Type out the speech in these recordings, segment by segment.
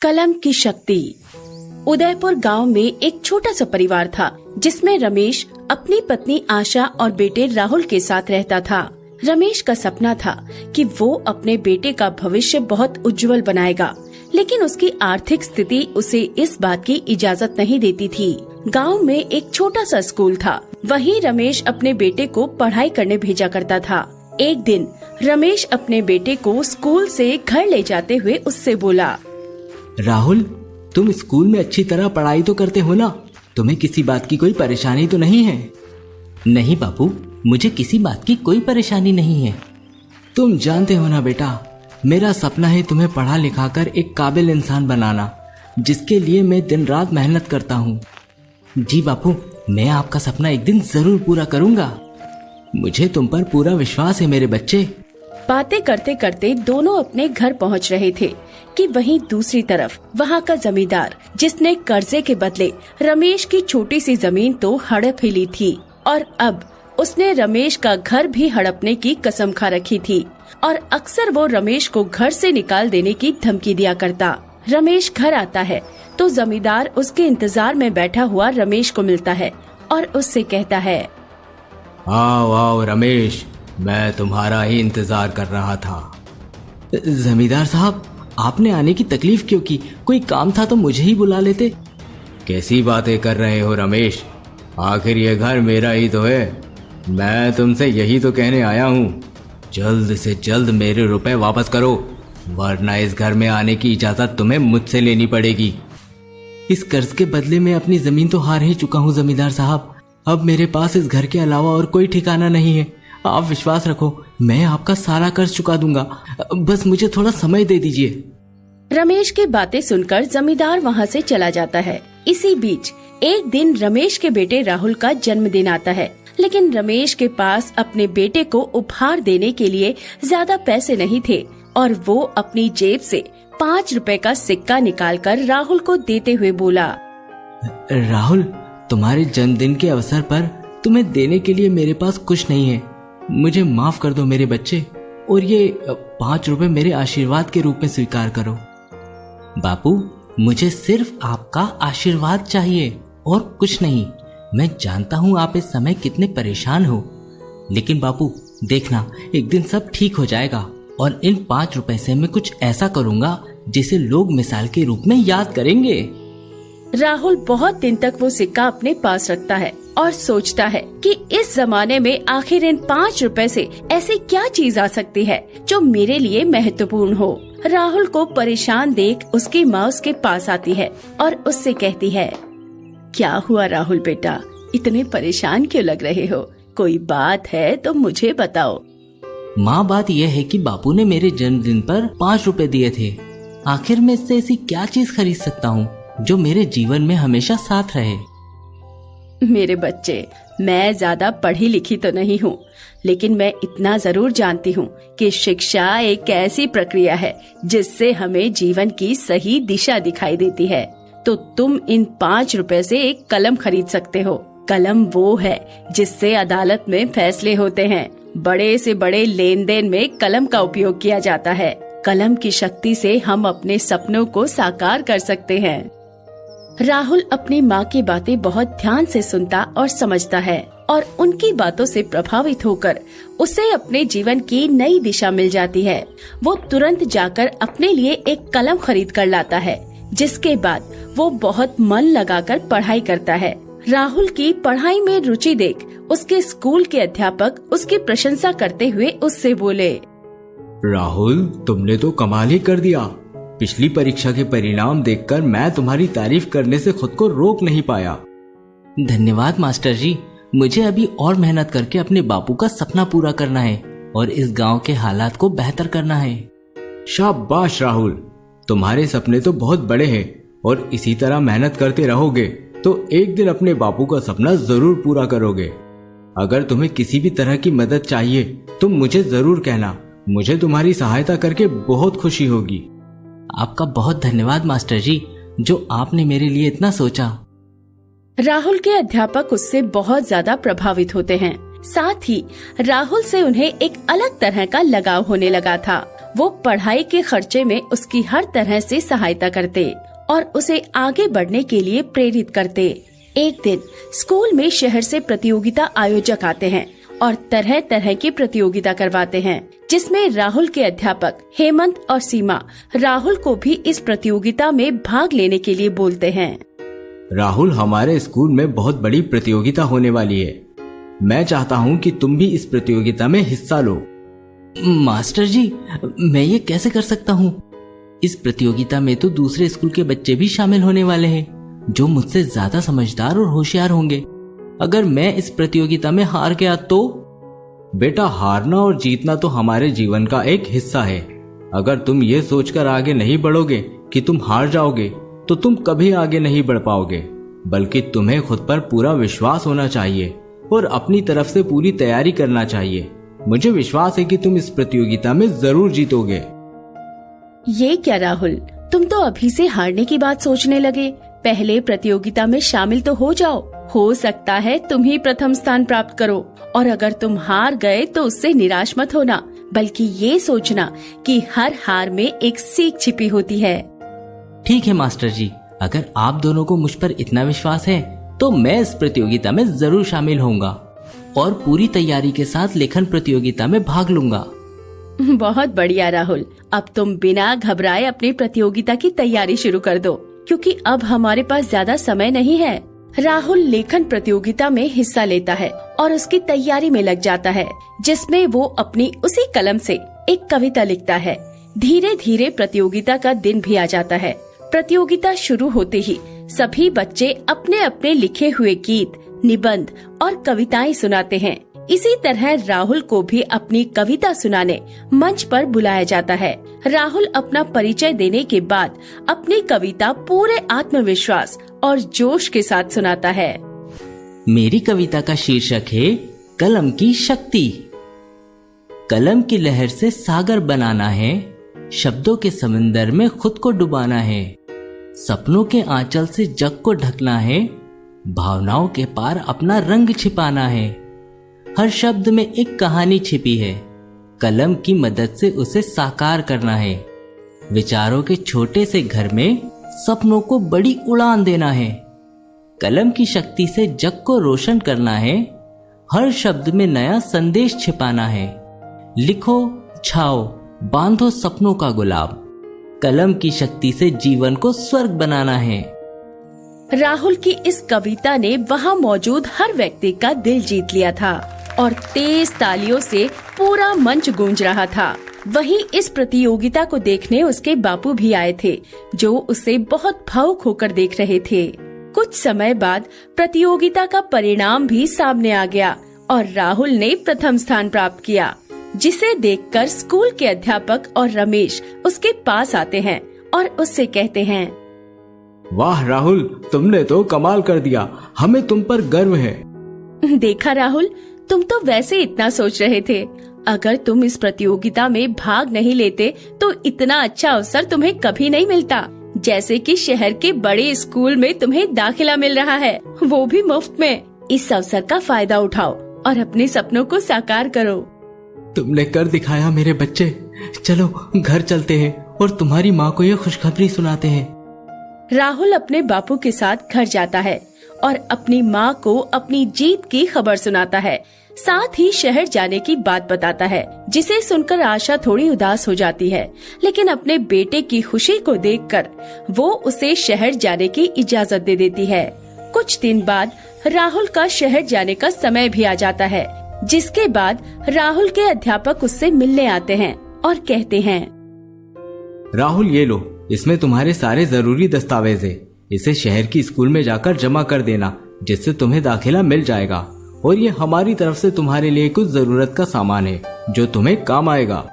कलम की शक्ति। उदयपुर गांव में एक छोटा सा परिवार था जिसमें रमेश अपनी पत्नी आशा और बेटे राहुल के साथ रहता था। रमेश का सपना था कि वो अपने बेटे का भविष्य बहुत उज्जवल बनाएगा, लेकिन उसकी आर्थिक स्थिति उसे इस बात की इजाजत नहीं देती थी। गांव में एक छोटा सा स्कूल था, वहीं रमेश अपने बेटे को पढ़ाई करने भेजा करता था। एक दिन रमेश अपने बेटे को स्कूल से घर ले जाते हुए उससे बोला, राहुल, तुम स्कूल में अच्छी तरह पढ़ाई तो करते हो ना? तुम्हें किसी बात की कोई परेशानी तो नहीं है? नहीं बापू, मुझे किसी बात की कोई परेशानी नहीं है। तुम जानते हो ना बेटा, मेरा सपना है तुम्हें पढ़ा लिखा कर एक काबिल इंसान बनाना, जिसके लिए मैं दिन रात मेहनत करता हूँ। जी बापू, मैं आपका सपना एक दिन जरूर पूरा करूँगा। मुझे तुम पर पूरा विश्वास है मेरे बच्चे। बातें करते करते दोनों अपने घर पहुंच रहे थे कि वहीं दूसरी तरफ वहां का जमींदार, जिसने कर्जे के बदले रमेश की छोटी सी जमीन तो हड़प ही ली थी और अब उसने रमेश का घर भी हड़पने की कसम खा रखी थी और अक्सर वो रमेश को घर से निकाल देने की धमकी दिया करता। रमेश घर आता है तो जमींदार उसके इंतजार में बैठा हुआ रमेश को मिलता है और उससे कहता है, आओ आओ रमेश, मैं तुम्हारा ही इंतजार कर रहा था। जमींदार साहब, आपने आने की तकलीफ क्यों की? कोई काम था तो मुझे ही बुला लेते। कैसी बातें कर रहे हो रमेश, आखिर ये घर मेरा ही तो है। मैं तुमसे यही तो कहने आया हूँ, जल्द से जल्द मेरे रुपए वापस करो, वरना इस घर में आने की इजाजत तुम्हें मुझसे लेनी पड़ेगी। इस कर्ज के बदले में अपनी जमीन तो हार ही चुका हूँ जमींदार साहब। अब मेरे पास इस घर के अलावा और कोई ठिकाना नहीं है। आप विश्वास रखो, मैं आपका सारा कर्ज चुका दूंगा, बस मुझे थोड़ा समय दे दीजिए। रमेश की बातें सुनकर जमींदार वहां से चला जाता है। इसी बीच एक दिन रमेश के बेटे राहुल का जन्मदिन आता है, लेकिन रमेश के पास अपने बेटे को उपहार देने के लिए ज्यादा पैसे नहीं थे और वो अपनी जेब से 5 रुपए का सिक्का निकालकर राहुल को देते हुए बोला, राहुल, तुम्हारे जन्मदिन के अवसर पर तुम्हें देने के लिए मेरे पास कुछ नहीं है। मुझे माफ कर दो मेरे बच्चे, और ये 5 रुपए मेरे आशीर्वाद के रूप में स्वीकार करो। बापू, मुझे सिर्फ आपका आशीर्वाद चाहिए और कुछ नहीं। मैं जानता हूँ आप इस समय कितने परेशान हो, लेकिन बापू देखना, एक दिन सब ठीक हो जाएगा और इन 5 रुपए से मैं कुछ ऐसा करूँगा जिसे लोग मिसाल के रूप में याद करेंगे। राहुल बहुत दिन तक वो सिक्का अपने पास रखता है और सोचता है कि इस जमाने में आखिर इन 5 रुपए से ऐसी क्या चीज आ सकती है जो मेरे लिए महत्वपूर्ण हो। राहुल को परेशान देख उसकी माँ उसके पास आती है और उससे कहती है, क्या हुआ राहुल बेटा, इतने परेशान क्यों लग रहे हो? कोई बात है तो मुझे बताओ। माँ, बात यह है कि बापू ने मेरे जन्मदिन पर 5 रुपए दिए थे। आखिर मैं इससे ऐसी क्या चीज खरीद सकता हूँ जो मेरे जीवन में हमेशा साथ रहे। मेरे बच्चे, मैं ज्यादा पढ़ी लिखी तो नहीं हूँ, लेकिन मैं इतना जरूर जानती हूँ कि शिक्षा एक ऐसी प्रक्रिया है जिससे हमें जीवन की सही दिशा दिखाई देती है। तो तुम इन 5 रुपए से एक कलम खरीद सकते हो। कलम वो है जिससे अदालत में फैसले होते हैं। बड़े से बड़े लेन देन में कलम का उपयोग किया जाता है। कलम की शक्ति से हम अपने सपनों को साकार कर सकते हैं। राहुल अपनी माँ की बातें बहुत ध्यान से सुनता और समझता है और उनकी बातों से प्रभावित होकर उसे अपने जीवन की नई दिशा मिल जाती है। वो तुरंत जाकर अपने लिए एक कलम खरीद कर लाता है, जिसके बाद वो बहुत मन लगाकर पढ़ाई करता है। राहुल की पढ़ाई में रुचि देख उसके स्कूल के अध्यापक उसकी प्रशंसा करते हुए उससे बोले, राहुल, तुमने तो कमाल ही कर दिया। पिछली परीक्षा के परिणाम देखकर मैं तुम्हारी तारीफ करने से खुद को रोक नहीं पाया। धन्यवाद मास्टर जी, मुझे अभी और मेहनत करके अपने बापू का सपना पूरा करना है और इस गांव के हालात को बेहतर करना है। शाबाश राहुल, तुम्हारे सपने तो बहुत बड़े हैं और इसी तरह मेहनत करते रहोगे तो एक दिन अपने बापू का सपना जरूर पूरा करोगे। अगर तुम्हें किसी भी तरह की मदद चाहिए तो मुझे जरूर कहना, मुझे तुम्हारी सहायता करके बहुत खुशी होगी। आपका बहुत धन्यवाद मास्टर जी, जो आपने मेरे लिए इतना सोचा। राहुल के अध्यापक उससे बहुत ज्यादा प्रभावित होते हैं। साथ ही राहुल से उन्हें एक अलग तरह का लगाव होने लगा था। वो पढ़ाई के खर्चे में उसकी हर तरह से सहायता करते और उसे आगे बढ़ने के लिए प्रेरित करते। एक दिन स्कूल में शहर से प्रतियोगिता आयोजक आते हैं और तरह तरह की प्रतियोगिता करवाते हैं, जिसमें राहुल के अध्यापक हेमंत और सीमा राहुल को भी इस प्रतियोगिता में भाग लेने के लिए बोलते हैं। राहुल, हमारे स्कूल में बहुत बड़ी प्रतियोगिता होने वाली है। मैं चाहता हूँ कि तुम भी इस प्रतियोगिता में हिस्सा लो। मास्टर जी, मैं ये कैसे कर सकता हूँ? इस प्रतियोगिता में तो दूसरे स्कूल के बच्चे भी शामिल होने वाले हैं, जो मुझसे ज्यादा समझदार और होशियार होंगे। अगर मैं इस प्रतियोगिता में हार गया तो? बेटा, हारना और जीतना तो हमारे जीवन का एक हिस्सा है। अगर तुम ये सोचकर आगे नहीं बढ़ोगे कि तुम हार जाओगे, तो तुम कभी आगे नहीं बढ़ पाओगे। बल्कि तुम्हें खुद पर पूरा विश्वास होना चाहिए और अपनी तरफ से पूरी तैयारी करना चाहिए। मुझे विश्वास है कि तुम इस प्रतियोगिता में जरूर जीतोगे। ये क्या राहुल, तुम तो अभी से हारने की बात सोचने लगे। पहले प्रतियोगिता में शामिल तो हो जाओ। हो सकता है तुम ही प्रथम स्थान प्राप्त करो, और अगर तुम हार गए तो उससे निराश मत होना, बल्कि ये सोचना कि हर हार में एक सीख छिपी होती है। ठीक है मास्टर जी, अगर आप दोनों को मुझ पर इतना विश्वास है तो मैं इस प्रतियोगिता में जरूर शामिल होऊंगा और पूरी तैयारी के साथ लेखन प्रतियोगिता में भाग लूंगा। बहुत बढ़िया राहुल, अब तुम बिना घबराए अपनी प्रतियोगिता की तैयारी शुरू कर दो, क्योंकि अब हमारे पास ज्यादा समय नहीं है। राहुल लेखन प्रतियोगिता में हिस्सा लेता है और उसकी तैयारी में लग जाता है, जिसमें वो अपनी उसी कलम से एक कविता लिखता है। धीरे धीरे प्रतियोगिता का दिन भी आ जाता है। प्रतियोगिता शुरू होते ही सभी बच्चे अपने अपने लिखे हुए गीत, निबंध और कविताएं सुनाते हैं। इसी तरह राहुल को भी अपनी कविता सुनाने मंच पर बुलाया जाता है। राहुल अपना परिचय देने के बाद अपनी कविता पूरे आत्मविश्वास और जोश के साथ सुनाता है। मेरी कविता का शीर्षक है कलम की शक्ति। कलम की लहर से सागर बनाना है, शब्दों के समंदर में खुद को डुबाना है, सपनों के आंचल से जग को ढकना है, भावनाओं के पार अपना रंग छिपाना है। हर शब्द में एक कहानी छिपी है, कलम की मदद से उसे साकार करना है। विचारों के छोटे से घर में सपनों को बड़ी उड़ान देना है। कलम की शक्ति से जग को रोशन करना है, हर शब्द में नया संदेश छिपाना है। लिखो, छाओ, बांधो सपनों का गुलाब, कलम की शक्ति से जीवन को स्वर्ग बनाना है। राहुल की इस कविता ने वहाँ मौजूद हर व्यक्ति का दिल जीत लिया था और तेज तालियों से पूरा मंच गूंज रहा था। वहीं इस प्रतियोगिता को देखने उसके बापू भी आए थे, जो उसे बहुत भावुक होकर देख रहे थे। कुछ समय बाद प्रतियोगिता का परिणाम भी सामने आ गया और राहुल ने प्रथम स्थान प्राप्त किया, जिसे देखकर स्कूल के अध्यापक और रमेश उसके पास आते हैं और उससे कहते हैं, वाह राहुल, तुमने तो कमाल कर दिया, हमें तुम पर गर्व है। देखा राहुल, तुम तो वैसे इतना सोच रहे थे। अगर तुम इस प्रतियोगिता में भाग नहीं लेते तो इतना अच्छा अवसर तुम्हें कभी नहीं मिलता। जैसे कि शहर के बड़े स्कूल में तुम्हें दाखिला मिल रहा है, वो भी मुफ्त में। इस अवसर का फायदा उठाओ और अपने सपनों को साकार करो। तुमने कर दिखाया मेरे बच्चे। चलो घर चलते हैं और तुम्हारी माँ को ये खुशखबरी सुनाते हैं। राहुल अपने बापू के साथ घर जाता है और अपनी माँ को अपनी जीत की खबर सुनाता है। साथ ही शहर जाने की बात बताता है, जिसे सुनकर आशा थोड़ी उदास हो जाती है, लेकिन अपने बेटे की खुशी को देखकर वो उसे शहर जाने की इजाजत दे देती है। कुछ दिन बाद राहुल का शहर जाने का समय भी आ जाता है, जिसके बाद राहुल के अध्यापक उससे मिलने आते हैं और कहते हैं, राहुल ये लो, इसमें तुम्हारे सारे जरूरी दस्तावेज है। इसे शहर की स्कूल में जाकर जमा कर देना, जिससे तुम्हें दाखिला मिल जाएगा। और ये हमारी तरफ से तुम्हारे लिए कुछ जरूरत का सामान है जो तुम्हें काम आएगा।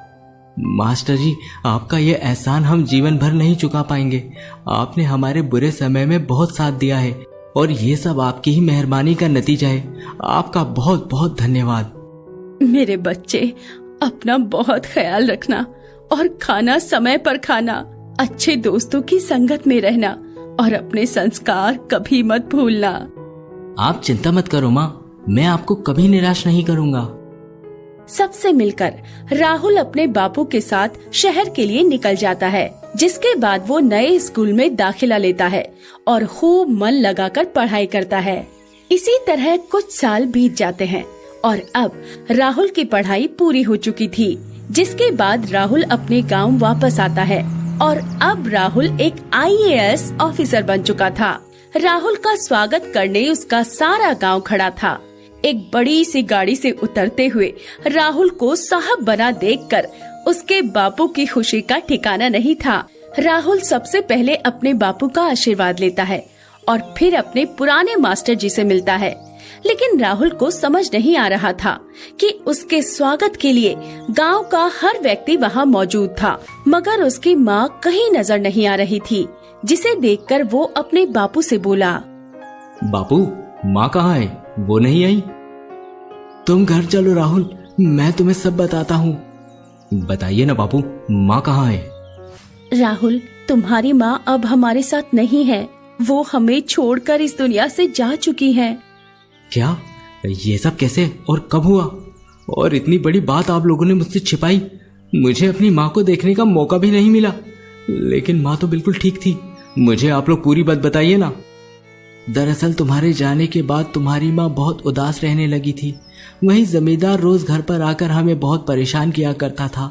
मास्टर जी, आपका ये एहसान हम जीवन भर नहीं चुका पाएंगे। आपने हमारे बुरे समय में बहुत साथ दिया है और ये सब आपकी ही मेहरबानी का नतीजा है। आपका बहुत बहुत धन्यवाद। मेरे बच्चे, अपना बहुत ख्याल रखना और खाना समय पर खाना, अच्छे दोस्तों की संगत में रहना और अपने संस्कार कभी मत भूलना। आप चिंता मत करो माँ, मैं आपको कभी निराश नहीं करूँगा। सबसे मिलकर राहुल अपने बापू के साथ शहर के लिए निकल जाता है, जिसके बाद वो नए स्कूल में दाखिला लेता है और खूब मन लगाकर पढ़ाई करता है। इसी तरह कुछ साल बीत जाते हैं और अब राहुल की पढ़ाई पूरी हो चुकी थी, जिसके बाद राहुल अपने गांव वापस आता है और अब राहुल एक IAS ऑफिसर बन चुका था। राहुल का स्वागत करने उसका सारा गांव खड़ा था। एक बड़ी सी गाड़ी से उतरते हुए राहुल को साहब बना देखकर उसके बापू की खुशी का ठिकाना नहीं था। राहुल सबसे पहले अपने बापू का आशीर्वाद लेता है और फिर अपने पुराने मास्टर जी से मिलता है, लेकिन राहुल को समझ नहीं आ रहा था कि उसके स्वागत के लिए गांव का हर व्यक्ति वहां मौजूद था, मगर उसकी माँ कहीं नजर नहीं आ रही थी, जिसे देखकर वो अपने बापू से बोला, बापू, माँ कहाँ है? वो नहीं आई? तुम घर चलो राहुल, मैं तुम्हें सब बताता हूँ। बताइए ना बापू, माँ कहाँ है? राहुल, तुम्हारी माँ अब हमारे साथ नहीं है। वो हमें छोड़कर इस दुनिया से जा चुकी है। क्या? ये सब कैसे और कब हुआ? और इतनी बड़ी बात आप लोगों ने मुझसे छिपाई। मुझे अपनी माँ को देखने का मौका भी नहीं मिला। लेकिन माँ तो बिल्कुल ठीक थी। मुझे आप लोग पूरी बात बताइए ना। दरअसल तुम्हारे जाने के बाद तुम्हारी माँ बहुत उदास रहने लगी थी। वहीं जमींदार रोज घर पर आकर हमें बहुत परेशान किया करता था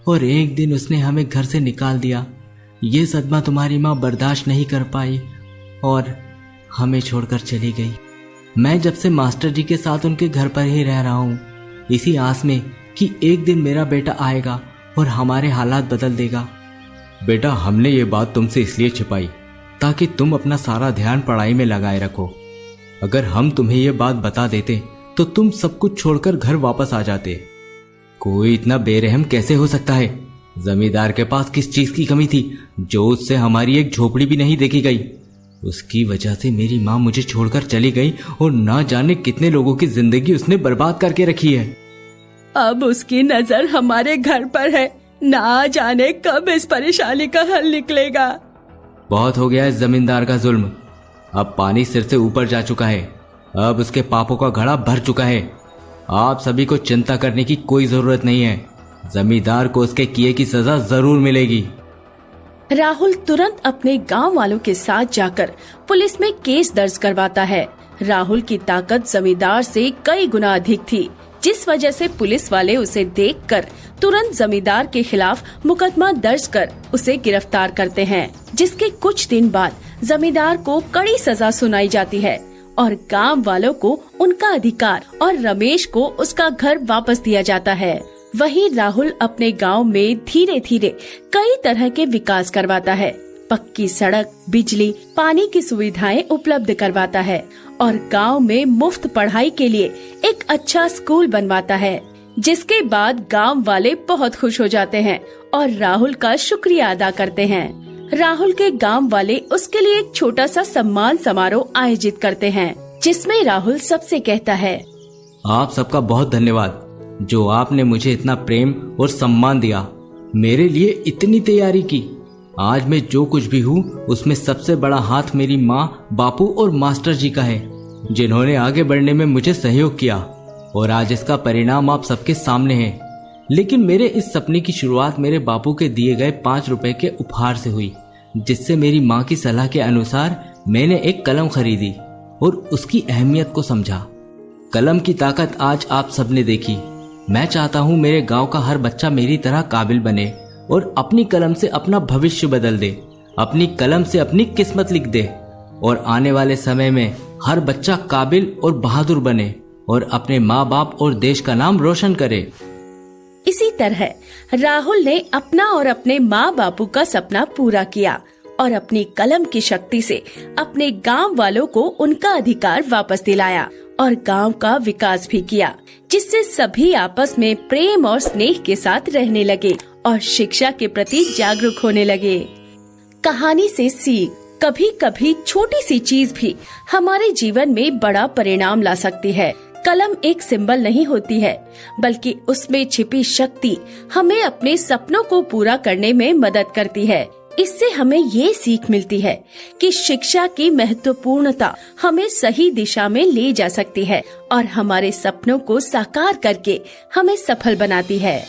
और एक दिन उसने हमें घर से निकाल दिया। ये सदमा तुम्हारी माँ बर्दाश्त नहीं कर पाई और हमें छोड़कर चली गई। मैं जब से मास्टर जी के साथ उनके घर पर ही रह रहा हूँ, इसी आस में कि एक दिन मेरा बेटा आएगा और हमारे हालात बदल देगा। बेटा, हमने ये बात तुमसे इसलिए छिपाई ताकि तुम अपना सारा ध्यान पढ़ाई में लगाए रखो। अगर हम तुम्हें ये बात बता देते तो तुम सब कुछ छोड़कर घर वापस आ जाते। कोई इतना बेरहम कैसे हो सकता है? जमींदार के पास किस चीज की कमी थी जो उससे हमारी एक झोपड़ी भी नहीं देखी गई? उसकी वजह से मेरी माँ मुझे छोड़कर चली गई और ना जाने कितने लोगों की जिंदगी उसने बर्बाद करके रखी है। अब उसकी नजर हमारे घर पर है। ना जाने कब इस परेशानी का हल निकलेगा। बहुत हो गया इस जमींदार का जुल्म। अब पानी सिर से ऊपर जा चुका है। अब उसके पापों का घड़ा भर चुका है। आप सभी को चिंता करने की कोई जरूरत नहीं है। जमींदार को उसके किए की सजा जरूर मिलेगी। राहुल तुरंत अपने गांव वालों के साथ जाकर पुलिस में केस दर्ज करवाता है। राहुल की ताकत जमींदार से कई गुना अधिक थी, जिस वजह से पुलिस वाले उसे देखकर तुरंत जमींदार के खिलाफ मुकदमा दर्ज कर उसे गिरफ्तार करते हैं, जिसके कुछ दिन बाद जमींदार को कड़ी सजा सुनाई जाती है और गांव वालों को उनका अधिकार और रमेश को उसका घर वापस दिया जाता है। वहीं राहुल अपने गांव में धीरे धीरे कई तरह के विकास करवाता है। पक्की सड़क, बिजली, पानी की सुविधाएं उपलब्ध करवाता है और गांव में मुफ्त पढ़ाई के लिए एक अच्छा स्कूल बनवाता है, जिसके बाद गांव वाले बहुत खुश हो जाते हैं और राहुल का शुक्रिया अदा करते हैं। राहुल के गांव वाले उसके लिए एक छोटा सा सम्मान समारोह आयोजित करते हैं, जिसमें राहुल सबसे कहता है, आप सबका बहुत धन्यवाद जो आपने मुझे इतना प्रेम और सम्मान दिया, मेरे लिए इतनी तैयारी की। आज मैं जो कुछ भी हूँ उसमें सबसे बड़ा हाथ मेरी माँ, बापू और मास्टर जी का है, जिन्होंने आगे बढ़ने में मुझे सहयोग किया और आज इसका परिणाम आप सबके सामने है। लेकिन मेरे इस सपने की शुरुआत मेरे बापू के दिए गए 5 रुपए के उपहार से हुई, जिससे मेरी माँ की सलाह के अनुसार मैंने एक कलम खरीदी और उसकी अहमियत को समझा। कलम की ताकत आज आप सबने देखी। मैं चाहता हूँ मेरे गांव का हर बच्चा मेरी तरह काबिल बने और अपनी कलम से अपना भविष्य बदल दे, अपनी कलम से अपनी किस्मत लिख दे और आने वाले समय में हर बच्चा काबिल और बहादुर बने और अपने माँ बाप और देश का नाम रोशन करे। इसी तरह राहुल ने अपना और अपने माँ बापू का सपना पूरा किया और अपनी कलम की शक्ति से अपने गांव वालों को उनका अधिकार वापस दिलाया और गांव का विकास भी किया, जिससे सभी आपस में प्रेम और स्नेह के साथ रहने लगे और शिक्षा के प्रति जागरूक होने लगे। कहानी से सीख, कभी कभी छोटी सी चीज भी हमारे जीवन में बड़ा परिणाम ला सकती है। कलम एक सिंबल नहीं होती है, बल्कि उसमें छिपी शक्ति हमें अपने सपनों को पूरा करने में मदद करती है। इससे हमें ये सीख मिलती है कि शिक्षा की महत्वपूर्णता हमें सही दिशा में ले जा सकती है और हमारे सपनों को साकार करके हमें सफल बनाती है।